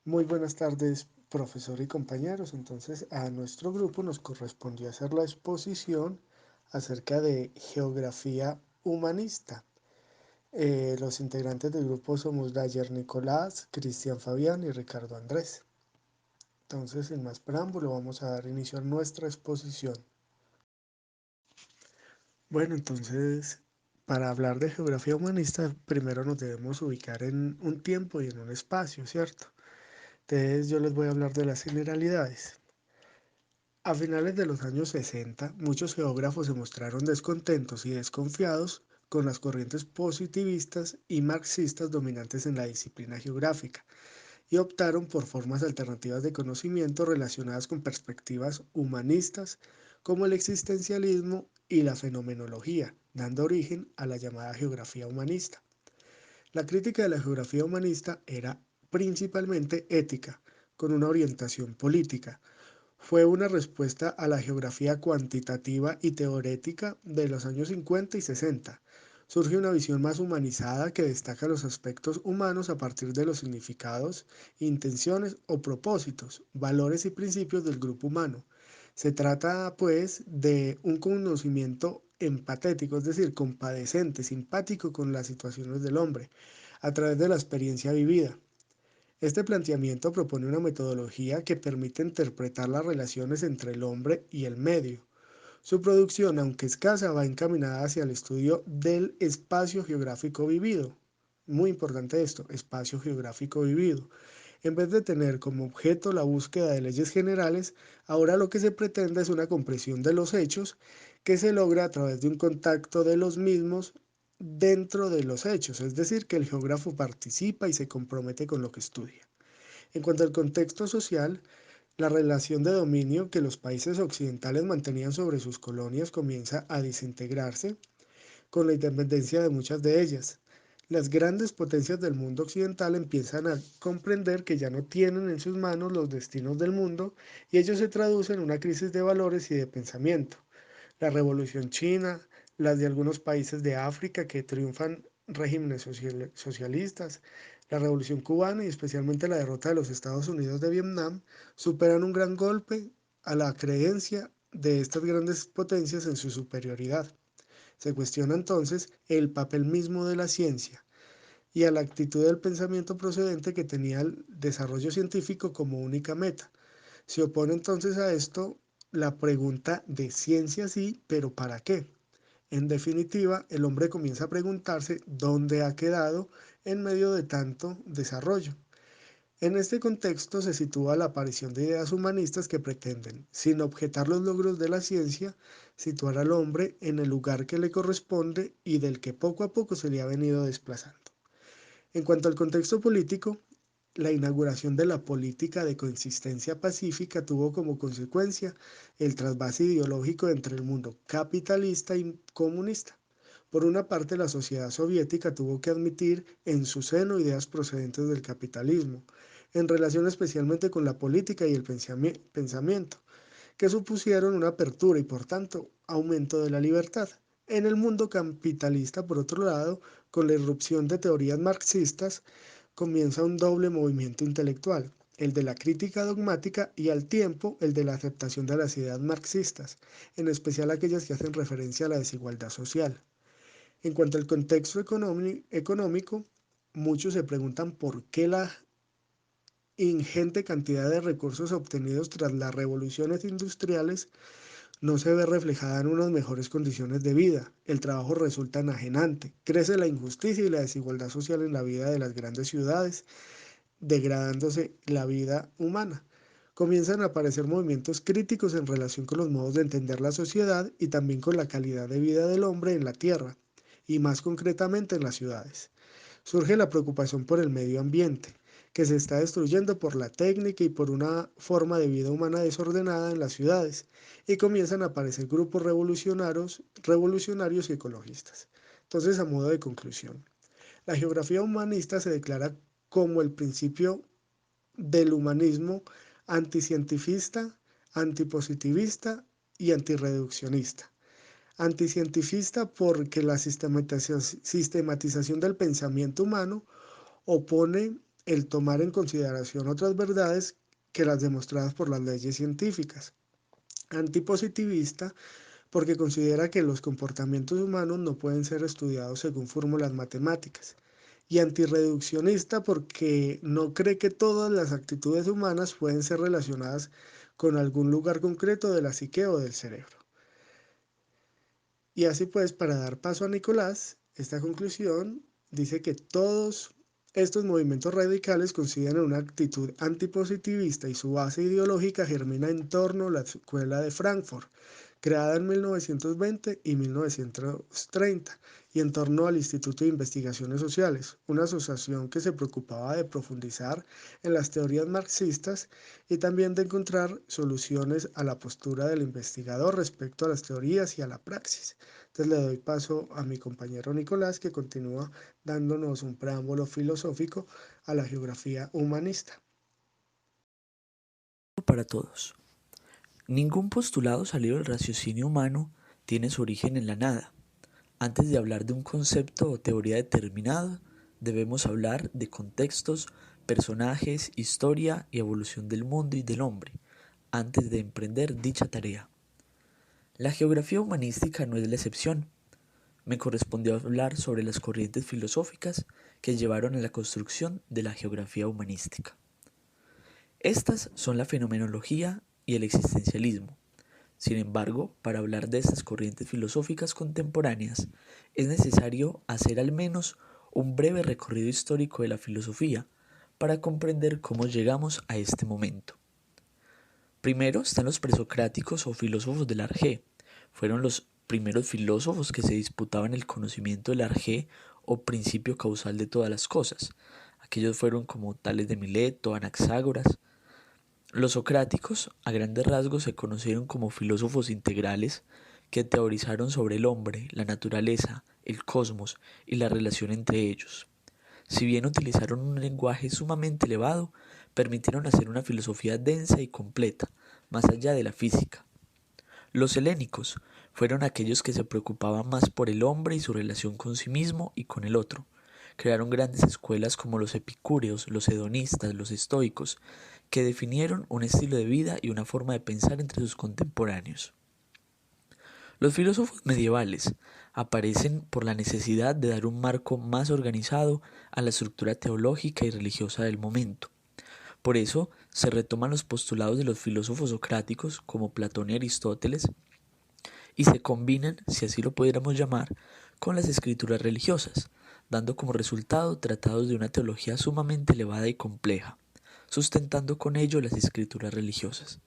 Muy buenas tardes, profesor y compañeros. Entonces, a nuestro grupo nos correspondió hacer la exposición acerca de geografía humanista. Los integrantes del grupo somos Dayer Nicolás, Cristian Fabián y Ricardo Andrés. Entonces, sin más preámbulo, vamos a dar inicio a nuestra exposición. Bueno, entonces, para hablar de geografía humanista, primero nos debemos ubicar en un tiempo y en un espacio, ¿cierto? Entonces, yo les voy a hablar de las generalidades. A finales de los años 60, muchos geógrafos se mostraron descontentos y desconfiados con las corrientes positivistas y marxistas dominantes en la disciplina geográfica y optaron por formas alternativas de conocimiento relacionadas con perspectivas humanistas como el existencialismo y la fenomenología, dando origen a la llamada geografía humanista. La crítica de la geografía humanista era principalmente ética, con una orientación política. Fue una respuesta a la geografía cuantitativa y teorética de los años 50 y 60. Surge una visión más humanizada que destaca los aspectos humanos a partir de los significados, intenciones o propósitos, valores y principios del grupo humano. Se trata, pues, de un conocimiento empatético, es decir, compadecente, simpático con las situaciones del hombre, a través de la experiencia vivida. Este planteamiento propone una metodología que permite interpretar las relaciones entre el hombre y el medio. Su producción, aunque escasa, va encaminada hacia el estudio del espacio geográfico vivido. Muy importante esto, espacio geográfico vivido. En vez de tener como objeto la búsqueda de leyes generales, ahora lo que se pretende es una comprensión de los hechos que se logra a través de un contacto de los mismos dentro de los hechos, es decir, que el geógrafo participa y se compromete con lo que estudia. En cuanto al contexto social, la relación de dominio que los países occidentales mantenían sobre sus colonias comienza a desintegrarse con la independencia de muchas de ellas. Las grandes potencias del mundo occidental empiezan a comprender que ya no tienen en sus manos los destinos del mundo y ello se traduce en una crisis de valores y de pensamiento. La revolución china, las de algunos países de África que triunfan regímenes socialistas, la revolución cubana y especialmente la derrota de los Estados Unidos de Vietnam superan un gran golpe a la creencia de estas grandes potencias en su superioridad. Se cuestiona entonces el papel mismo de la ciencia y a la actitud del pensamiento procedente que tenía el desarrollo científico como única meta. Se opone entonces a esto la pregunta de ciencia sí, pero ¿para qué? En definitiva, el hombre comienza a preguntarse dónde ha quedado en medio de tanto desarrollo. En este contexto se sitúa la aparición de ideas humanistas que pretenden, sin objetar los logros de la ciencia, situar al hombre en el lugar que le corresponde y del que poco a poco se le ha venido desplazando. En cuanto al contexto político, la inauguración de la política de coexistencia pacífica tuvo como consecuencia el trasvase ideológico entre el mundo capitalista y comunista. Por una parte, la sociedad soviética tuvo que admitir en su seno ideas procedentes del capitalismo, en relación especialmente con la política y el pensamiento, que supusieron una apertura y por tanto aumento de la libertad. En el mundo capitalista, por otro lado, con la irrupción de teorías marxistas, comienza un doble movimiento intelectual, el de la crítica dogmática y al tiempo el de la aceptación de las ideas marxistas, en especial aquellas que hacen referencia a la desigualdad social. En cuanto al contexto económico, muchos se preguntan por qué la ingente cantidad de recursos obtenidos tras las revoluciones industriales no se ve reflejada en unas mejores condiciones de vida. El trabajo resulta enajenante, crece la injusticia y la desigualdad social en la vida de las grandes ciudades, degradándose la vida humana. Comienzan a aparecer movimientos críticos en relación con los modos de entender la sociedad y también con la calidad de vida del hombre en la tierra, y más concretamente en las ciudades. Surge la preocupación por el medio ambiente, que se está destruyendo por la técnica y por una forma de vida humana desordenada en las ciudades, y comienzan a aparecer grupos revolucionarios y ecologistas. Entonces, a modo de conclusión, la geografía humanista se declara como el principio del humanismo anticientifista, antipositivista y antirreduccionista. Anticientifista porque la sistematización del pensamiento humano opone el tomar en consideración otras verdades que las demostradas por las leyes científicas. Antipositivista porque considera que los comportamientos humanos no pueden ser estudiados según fórmulas matemáticas. Y antirreduccionista porque no cree que todas las actitudes humanas pueden ser relacionadas con algún lugar concreto de la psique o del cerebro. Y así pues, para dar paso a Nicolás, esta conclusión dice que todos estos movimientos radicales consideran una actitud antipositivista y su base ideológica germina en torno a la Escuela de Frankfurt, creada en 1920 y 1930, y en torno al Instituto de Investigaciones Sociales, una asociación que se preocupaba de profundizar en las teorías marxistas y también de encontrar soluciones a la postura del investigador respecto a las teorías y a la praxis. Entonces le doy paso a mi compañero Nicolás, que continúa dándonos un preámbulo filosófico a la geografía humanista. Para todos. Ningún postulado salido del raciocinio humano tiene su origen en la nada. Antes de hablar de un concepto o teoría determinada, debemos hablar de contextos, personajes, historia y evolución del mundo y del hombre, antes de emprender dicha tarea. La geografía humanística no es la excepción. Me correspondió hablar sobre las corrientes filosóficas que llevaron a la construcción de la geografía humanística. Estas son la fenomenología y el existencialismo. Sin embargo, para hablar de estas corrientes filosóficas contemporáneas, es necesario hacer al menos un breve recorrido histórico de la filosofía para comprender cómo llegamos a este momento. Primero están los presocráticos o filósofos del arjé. Fueron los primeros filósofos que se disputaban el conocimiento del arjé o principio causal de todas las cosas. Aquellos fueron como Tales de Mileto, Anaxágoras. Los socráticos, a grandes rasgos, se conocieron como filósofos integrales que teorizaron sobre el hombre, la naturaleza, el cosmos y la relación entre ellos. Si bien utilizaron un lenguaje sumamente elevado, permitieron hacer una filosofía densa y completa, más allá de la física. Los helénicos fueron aquellos que se preocupaban más por el hombre y su relación con sí mismo y con el otro. Crearon grandes escuelas como los epicúreos, los hedonistas, los estoicos, que definieron un estilo de vida y una forma de pensar entre sus contemporáneos. Los filósofos medievales aparecen por la necesidad de dar un marco más organizado a la estructura teológica y religiosa del momento. Por eso se retoman los postulados de los filósofos socráticos como Platón y Aristóteles y se combinan, si así lo pudiéramos llamar, con las escrituras religiosas, dando como resultado tratados de una teología sumamente elevada y compleja, sustentando con ello las escrituras religiosas.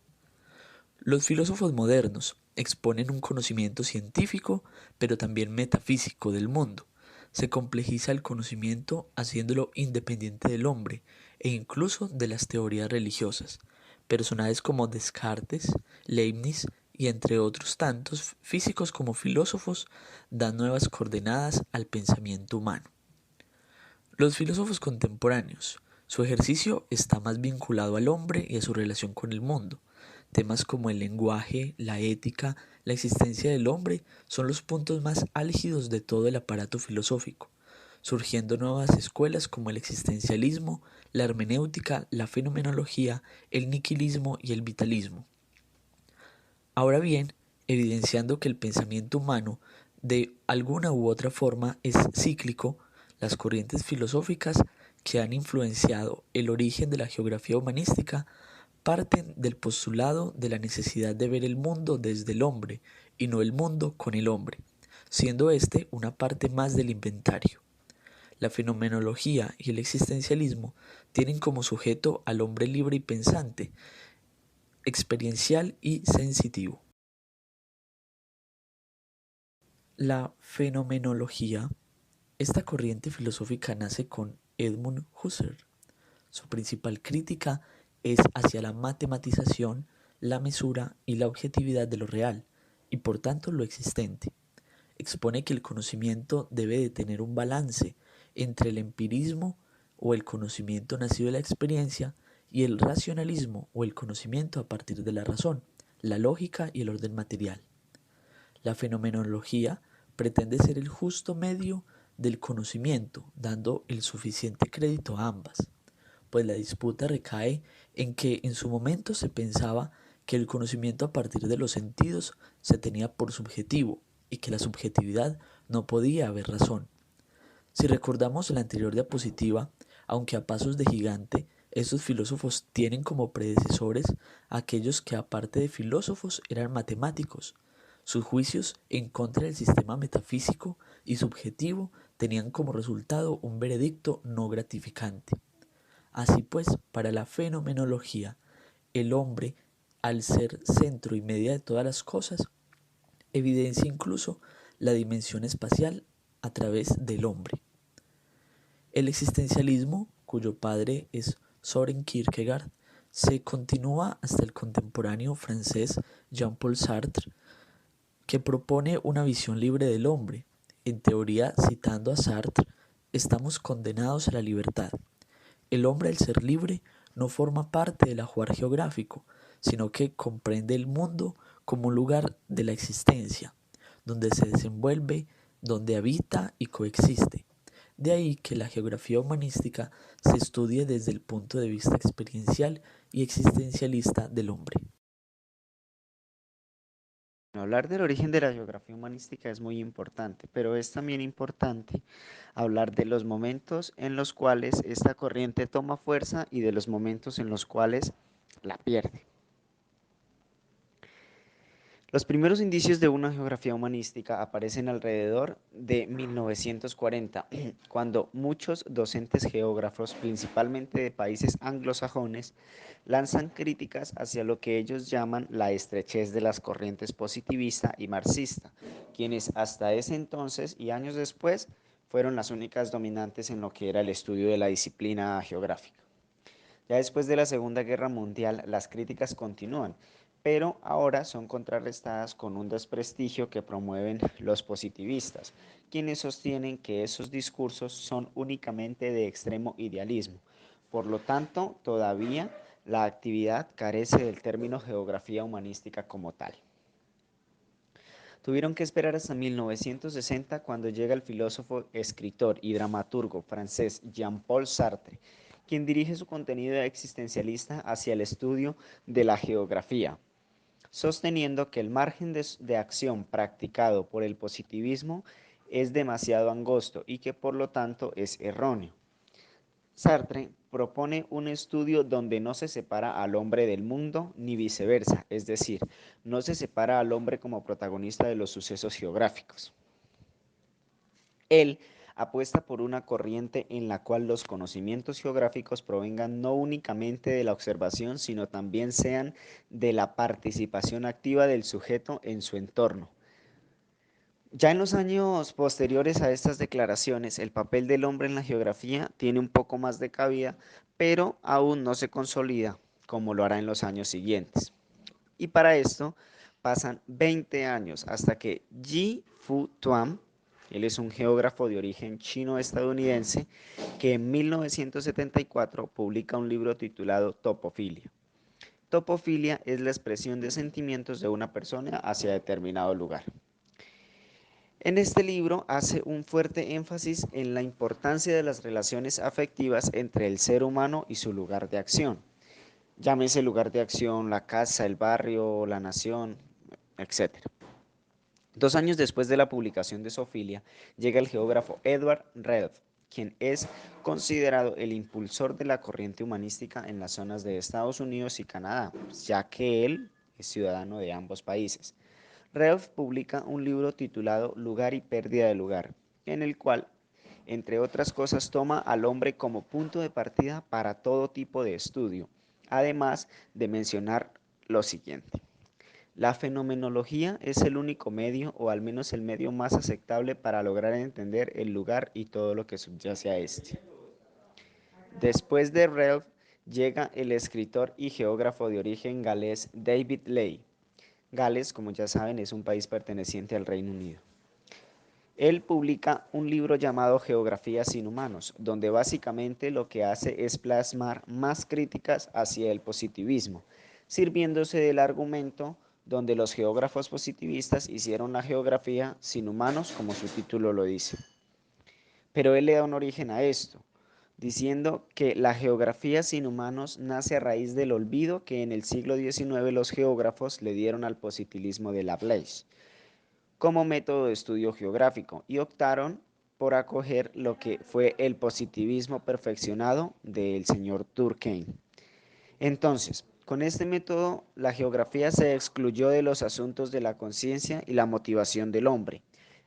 Los filósofos modernos exponen un conocimiento científico, pero también metafísico del mundo. Se complejiza el conocimiento haciéndolo independiente del hombre e incluso de las teorías religiosas. Personajes como Descartes, Leibniz y entre otros tantos físicos como filósofos dan nuevas coordenadas al pensamiento humano. Los filósofos contemporáneos, su ejercicio está más vinculado al hombre y a su relación con el mundo. Temas como el lenguaje, la ética, la existencia del hombre son los puntos más álgidos de todo el aparato filosófico, surgiendo nuevas escuelas como el existencialismo, la hermenéutica, la fenomenología, el niquilismo y el vitalismo. Ahora bien, evidenciando que el pensamiento humano de alguna u otra forma es cíclico, las corrientes filosóficas que han influenciado el origen de la geografía humanística parten del postulado de la necesidad de ver el mundo desde el hombre y no el mundo con el hombre, siendo este una parte más del inventario. La fenomenología y el existencialismo tienen como sujeto al hombre libre y pensante, experiencial y sensitivo. La fenomenología, esta corriente filosófica nace con Edmund Husserl. Su principal crítica es hacia la matematización, la mesura y la objetividad de lo real, y por tanto lo existente. Expone que el conocimiento debe de tener un balance entre el empirismo o el conocimiento nacido de la experiencia y el racionalismo o el conocimiento a partir de la razón, la lógica y el orden material. La fenomenología pretende ser el justo medio del conocimiento, dando el suficiente crédito a ambas. pues la disputa recae en que en su momento se pensaba que el conocimiento a partir de los sentidos se tenía por subjetivo y que la subjetividad no podía haber razón. Si recordamos la anterior diapositiva, aunque a pasos de gigante, estos filósofos tienen como predecesores a aquellos que aparte de filósofos eran matemáticos. Sus juicios en contra del sistema metafísico y subjetivo tenían como resultado un veredicto no gratificante. Así pues, para la fenomenología, el hombre, al ser centro y media de todas las cosas, evidencia incluso la dimensión espacial a través del hombre. El existencialismo, cuyo padre es Soren Kierkegaard, se continúa hasta el contemporáneo francés Jean-Paul Sartre, que propone una visión libre del hombre. En teoría, citando a Sartre, estamos condenados a la libertad. El hombre, al ser libre, no forma parte del ajuar geográfico, sino que comprende el mundo como un lugar de la existencia, donde se desenvuelve, donde habita y coexiste. De ahí que la geografía humanística se estudie desde el punto de vista experiencial y existencialista del hombre. Hablar del origen de la geografía humanística es muy importante, pero es también importante hablar de los momentos en los cuales esta corriente toma fuerza y de los momentos en los cuales la pierde. Los primeros indicios de una geografía humanística aparecen alrededor de 1940, cuando muchos docentes geógrafos, principalmente de países anglosajones, lanzan críticas hacia lo que ellos llaman la estrechez de las corrientes positivista y marxista, quienes hasta ese entonces y años después fueron las únicas dominantes en lo que era el estudio de la disciplina geográfica. Ya después de la Segunda Guerra Mundial, las críticas continúan, pero ahora son contrarrestadas con un desprestigio que promueven los positivistas, quienes sostienen que esos discursos son únicamente de extremo idealismo. Por lo tanto, todavía la actividad carece del término geografía humanística como tal. Tuvieron que esperar hasta 1960 cuando llega el filósofo, escritor y dramaturgo francés Jean-Paul Sartre, quien dirige su contenido existencialista hacia el estudio de la geografía, sosteniendo que el margen de acción practicado por el positivismo es demasiado angosto y que por lo tanto es erróneo. Sartre propone un estudio donde no se separa al hombre del mundo ni viceversa, es decir, no se separa al hombre como protagonista de los sucesos geográficos. Él apuesta por una corriente en la cual los conocimientos geográficos provengan no únicamente de la observación, sino también sean de la participación activa del sujeto en su entorno. Ya en los años posteriores a estas declaraciones, el papel del hombre en la geografía tiene un poco más de cabida, pero aún no se consolida como lo hará en los años siguientes. Y para esto pasan 20 años hasta que Ji Fu Tuan, él es un geógrafo de origen chino-estadounidense, que en 1974 publica un libro titulado Topofilia. Topofilia es la expresión de sentimientos de una persona hacia determinado lugar. En este libro hace un fuerte énfasis en la importancia de las relaciones afectivas entre el ser humano y su lugar de acción. Llámese lugar de acción, la casa, el barrio, la nación, etc. 2 años después de la publicación de Sofilia, llega el geógrafo Edward Ralph, quien es considerado el impulsor de la corriente humanística en las zonas de Estados Unidos y Canadá, ya que él es ciudadano de ambos países. Ralph publica un libro titulado Lugar y pérdida de lugar, en el cual, entre otras cosas, toma al hombre como punto de partida para todo tipo de estudio, además de mencionar lo siguiente. La fenomenología es el único medio, o al menos el medio más aceptable para lograr entender el lugar y todo lo que subyace a este. Después de Ralph llega el escritor y geógrafo de origen galés David Ley. Gales, como ya saben, es un país perteneciente al Reino Unido. Él publica un libro llamado Geografía sin humanos, donde básicamente lo que hace es plasmar más críticas hacia el positivismo, sirviéndose del argumento donde los geógrafos positivistas hicieron la geografía sin humanos, como su título lo dice. Pero él le da un origen a esto. diciendo que la geografía sin humanos nace a raíz del olvido que en el siglo XIX los geógrafos le dieron al positivismo de Laplace como método de estudio geográfico y optaron por acoger lo que fue el positivismo perfeccionado del señor Durkheim. Entonces, con este método, la geografía se excluyó de los asuntos de la conciencia y la motivación del hombre.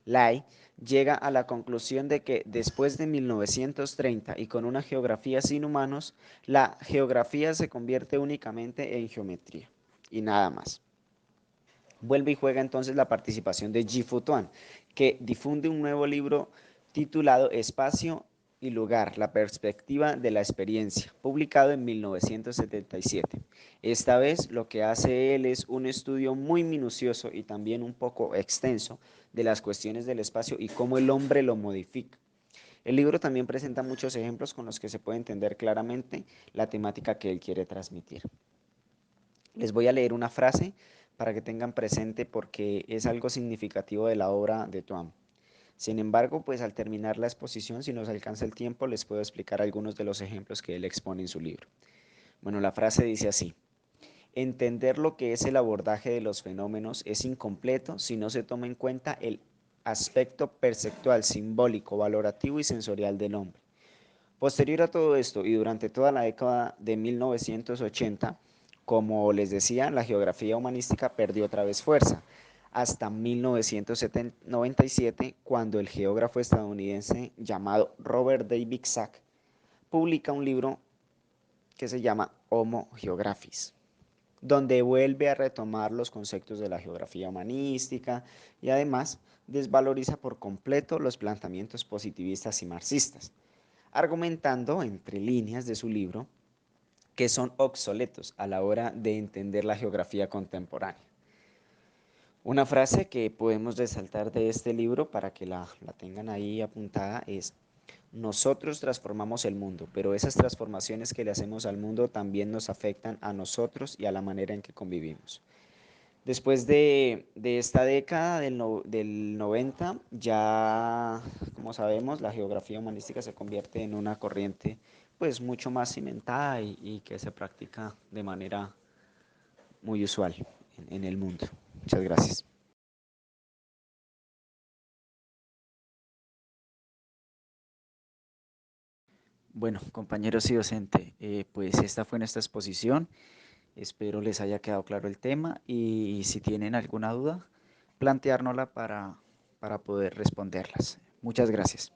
Lai llega a la conclusión de que después de 1930 y con una geografía sin humanos, la geografía se convierte únicamente en geometría y nada más. Vuelve y juega entonces la participación de Ji Futuan, que difunde un nuevo libro titulado Espacio y Lugar, la perspectiva de la experiencia, publicado en 1977. Esta vez lo que hace él es un estudio muy minucioso y también un poco extenso de las cuestiones del espacio y cómo el hombre lo modifica. El libro también presenta muchos ejemplos con los que se puede entender claramente la temática que él quiere transmitir. Les voy a leer una frase para que tengan presente porque es algo significativo de la obra de Tuam. Sin embargo, pues al terminar la exposición, si nos alcanza el tiempo, les puedo explicar algunos de los ejemplos que él expone en su libro. Bueno, la frase dice así: entender lo que es el abordaje de los fenómenos es incompleto si no se toma en cuenta el aspecto perceptual, simbólico, valorativo y sensorial del hombre. Posterior a todo esto y durante toda la década de 1980, como les decía, la geografía humanística perdió otra vez fuerza, hasta 1997, cuando el geógrafo estadounidense llamado Robert David Sack publica un libro que se llama Homo Geographis, donde vuelve a retomar los conceptos de la geografía humanística y además desvaloriza por completo los planteamientos positivistas y marxistas, argumentando entre líneas de su libro que son obsoletos a la hora de entender la geografía contemporánea. Una frase que podemos resaltar de este libro para que la tengan ahí apuntada es: nosotros transformamos el mundo, pero esas transformaciones que le hacemos al mundo también nos afectan a nosotros y a la manera en que convivimos. Después de esta década del 90, ya, como sabemos, la geografía humanística se convierte en una corriente pues mucho más cimentada y que se practica de manera muy usual en el mundo. Muchas gracias. Bueno, compañeros y docente, pues esta fue nuestra exposición. Espero les haya quedado claro el tema y si tienen alguna duda, planteárnosla para poder responderlas. Muchas gracias.